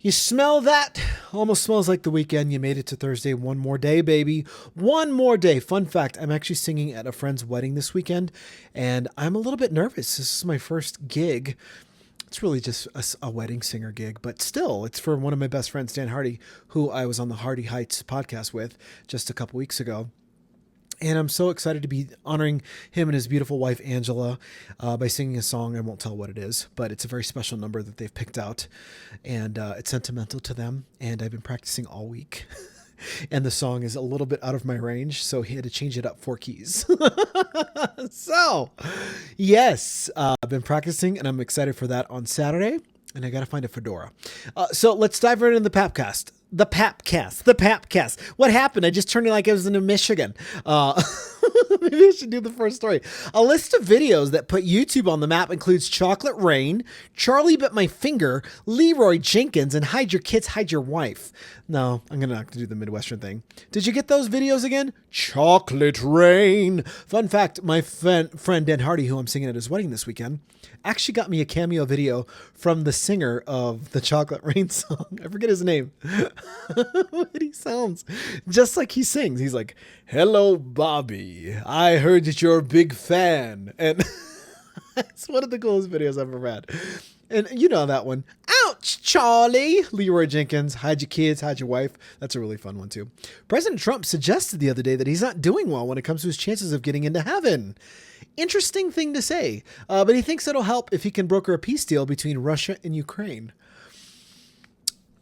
You smell that? Almost smells like the weekend. You made it to Thursday. One more day, baby. One more day. Fun fact, I'm actually singing at a friend's wedding this weekend, and I'm a little bit nervous. This is my first gig. It's really just a wedding singer gig, but still, it's for one of my best friends, Dan Hardy, who I was on the Hardy Heights podcast with just a couple weeks ago. And I'm so excited to be honoring him and his beautiful wife, Angela, by singing a song. I won't tell what it is, but it's a very special number that they've picked out. And it's sentimental to them. And I've been practicing all week. And the song is a little bit out of my range, so he had to change it up 4 keys. So, yes, I've been practicing, and I'm excited for that on Saturday. And I got to find a fedora. So let's dive right into the Papcast. The Papcast. What happened? I just turned it like I was in Michigan. Maybe I should do the first story. A list of videos that put YouTube on the map includes Chocolate Rain, Charlie Bit My Finger, Leroy Jenkins, and Hide Your Kids, Hide Your Wife. No, I'm going to have to do the Midwestern thing. Did you get those videos again? Chocolate Rain. Fun fact, my friend Dan Hardy, who I'm singing at his wedding this weekend, actually got me a cameo video from the singer of the Chocolate Rain song. I forget his name. But he sounds just like he sings. He's like, "Hello, Bobby. I heard that you're a big fan." And it's one of the coolest videos I've ever had. And you know that one. Ouch, Charlie. Leroy Jenkins, Hide Your Kids, Hide Your Wife. That's a really fun one, too. President Trump suggested the other day that he's not doing well when it comes to his chances of getting into heaven. Interesting thing to say, but he thinks it'll help if he can broker a peace deal between Russia and Ukraine.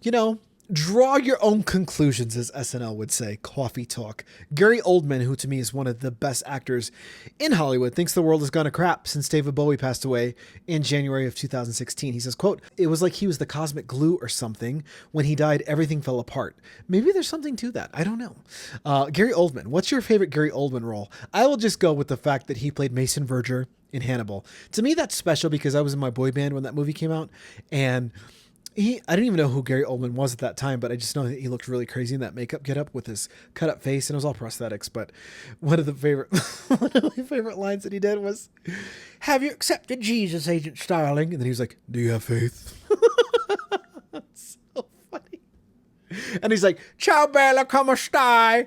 You know, draw your own conclusions, as SNL would say. Coffee talk. Gary Oldman, who to me is one of the best actors in Hollywood, thinks the world has gone to crap since David Bowie passed away in January of 2016. He says, quote, "It was like he was the cosmic glue or something. When he died, everything fell apart." Maybe there's something to that. I don't know. Gary Oldman, what's your favorite Gary Oldman role? I will just go with the fact that he played Mason Verger in Hannibal. To me, that's special because I was in my boy band when that movie came out, and I didn't even know who Gary Oldman was at that time, but I just know that he looked really crazy in that makeup getup with his cut up face, and it was all prosthetics. But one of my favorite lines that he did was, "Have you accepted Jesus, Agent Starling?" And then he was like, "Do you have faith?" That's so funny. And he's like, "Ciao bella, come stai."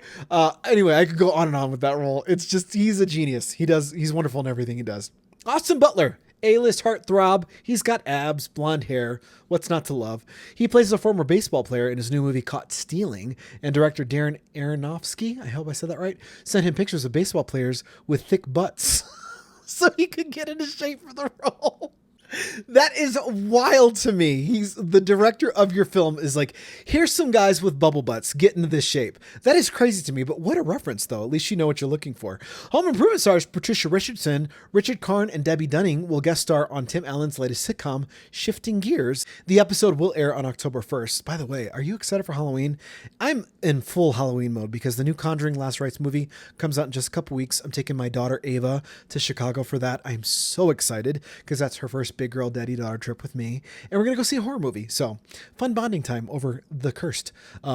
Anyway, I could go on and on with that role. It's just, he's a genius. He's wonderful in everything he does. Austin Butler, A-list heartthrob. He's got abs, blonde hair. What's not to love? He plays a former baseball player in his new movie Caught Stealing, and director Darren Aronofsky, I hope I said that right, sent him pictures of baseball players with thick butts so he could get into shape for the role. That is wild to me. He's the director of your film is like, here's some guys with bubble butts, get into this shape. That is crazy to me, but what a reference though. At least you know what you're looking for. Home Improvement stars Patricia Richardson, Richard Karn, and Debbie Dunning will guest star on Tim Allen's latest sitcom, Shifting Gears. The episode will air on October 1st. By the way, are you excited for Halloween? I'm in full Halloween mode because the new Conjuring Last Rites movie comes out in just a couple weeks. I'm taking my daughter Ava to Chicago for that. I'm so excited because that's her first big girl daddy daughter trip with me, and we're gonna go see a horror movie. So fun bonding time over the cursed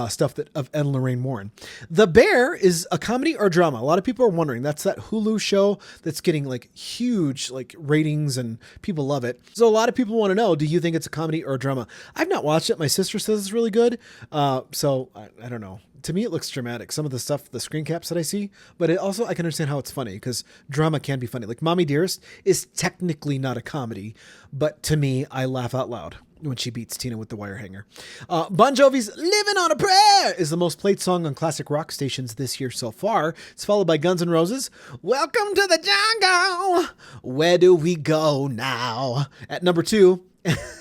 stuff of Ed and Lorraine Warren. The Bear is a comedy or drama. A lot of people are wondering. That's that Hulu show that's getting like huge like ratings and people love it. So a lot of people want to know, do you think it's a comedy or a drama? I've not watched it. My sister says it's really good. So I don't know. To me, it looks dramatic. Some of the stuff, the screen caps that I see, but it also, I can understand how it's funny because drama can be funny. Like Mommy Dearest is technically not a comedy, but to me, I laugh out loud when she beats Tina with the wire hanger. Bon Jovi's Living on a Prayer is the most played song on classic rock stations this year so far. It's followed by Guns N' Roses, Welcome to the Jungle. Where do we go now? At number 2,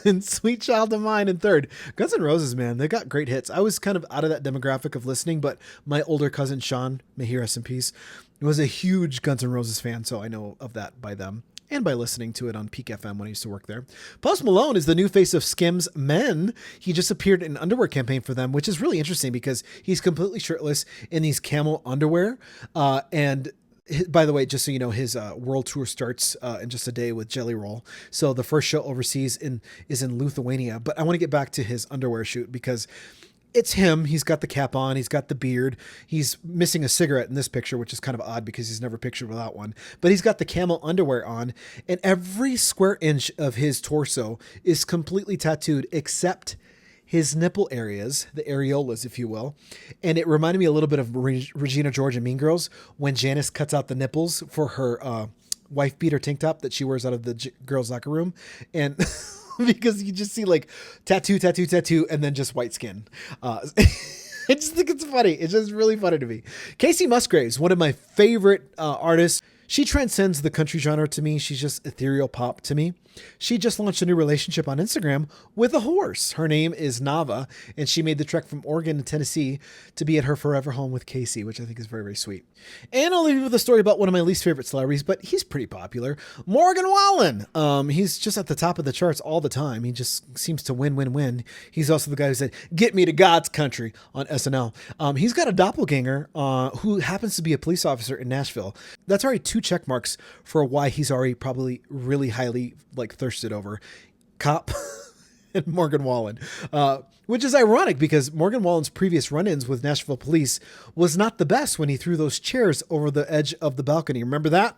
and Sweet Child of Mine in 3rd. Guns N' Roses, man, they got great hits. I was kind of out of that demographic of listening, but my older cousin Sean, may he rest in peace, was a huge Guns N' Roses fan, so I know of that by them and by listening to it on Peak FM when I used to work there. Post Malone is the new face of Skims Men. He just appeared in an underwear campaign for them, which is really interesting because he's completely shirtless in these camel underwear. And by the way, just so you know, his world tour starts in just a day with Jelly Roll. So the first show overseas is in Lithuania. But I want to get back to his underwear shoot because it's him. He's got the cap on. He's got the beard. He's missing a cigarette in this picture, which is kind of odd because he's never pictured without one. But he's got the camel underwear on, and every square inch of his torso is completely tattooed except his nipple areas, the areolas, if you will. And it reminded me a little bit of Regina George and Mean Girls when Janice cuts out the nipples for her wife beater tank top that she wears out of the girls' locker room. And because you just see like tattoo, tattoo, tattoo, and then just white skin. I just think it's funny. It's just really funny to me. Casey Musgraves, one of my favorite artists. She transcends the country genre to me. She's just ethereal pop to me. She just launched a new relationship on Instagram with a horse. Her name is Nava, and she made the trek from Oregon to Tennessee to be at her forever home with Casey, which I think is very, very sweet. And I'll leave you with a story about one of my least favorite celebrities, but he's pretty popular. Morgan Wallen. He's just at the top of the charts all the time. He just seems to win. He's also the guy who said, "Get me to God's country" on SNL. He's got a doppelganger who happens to be a police officer in Nashville. That's already 2 check marks for why he's already probably really highly thirsted over. Cop and Morgan Wallen, which is ironic because Morgan Wallen's previous run-ins with Nashville police was not the best when he threw those chairs over the edge of the balcony. Remember that?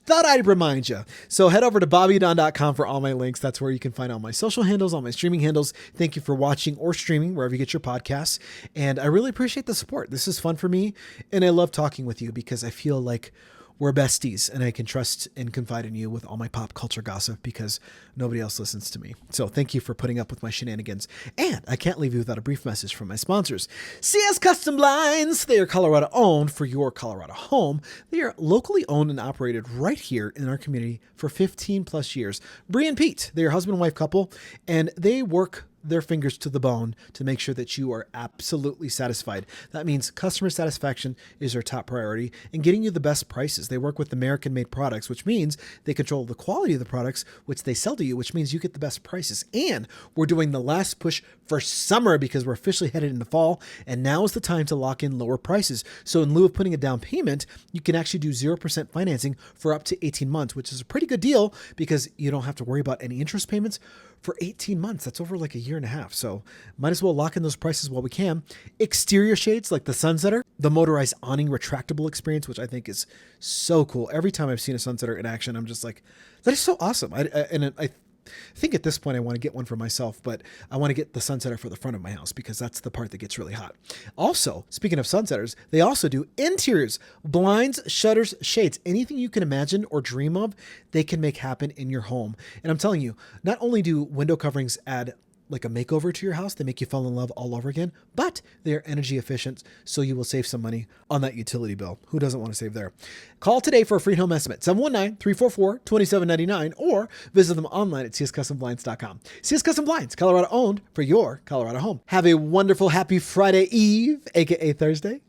Thought I'd remind you. So head over to BobbyDon.com for all my links. That's where you can find all my social handles, all my streaming handles. Thank you for watching or streaming wherever you get your podcasts. And I really appreciate the support. This is fun for me. And I love talking with you because I feel like we're besties and I can trust and confide in you with all my pop culture gossip because nobody else listens to me. So thank you for putting up with my shenanigans. And I can't leave you without a brief message from my sponsors. CS Custom Blinds. They are Colorado owned for your Colorado home. They are locally owned and operated right here in our community for 15 plus years. Bree and Pete, they're a husband and wife couple, and they work their fingers to the bone to make sure that you are absolutely satisfied. That means customer satisfaction is their top priority and getting you the best prices. They work with American-made products, which means they control the quality of the products, which they sell to you, which means you get the best prices. And we're doing the last push for summer because we're officially headed into fall, and now is the time to lock in lower prices. So in lieu of putting a down payment, you can actually do 0% financing for up to 18 months, which is a pretty good deal because you don't have to worry about any interest payments for 18 months. That's over like a year and a half. So might as well lock in those prices while we can. Exterior shades like the Sunsetter, the motorized awning retractable experience, which I think is so cool. Every time I've seen a Sunsetter in action, I'm just like, that is so awesome. I think at this point I want to get one for myself, but I want to get the Sunsetter for the front of my house because that's the part that gets really hot. Also, speaking of Sunsetters, they also do interiors, blinds, shutters, shades, anything you can imagine or dream of, they can make happen in your home. And I'm telling you, not only do window coverings add like a makeover to your house, they make you fall in love all over again, but they are energy efficient, so you will save some money on that utility bill. Who doesn't want to save there? Call today for a free home estimate, 719-344-2799, or visit them online at cscustomblinds.com. CS Custom Blinds, Colorado owned for your Colorado home. Have a wonderful, happy Friday Eve, aka Thursday.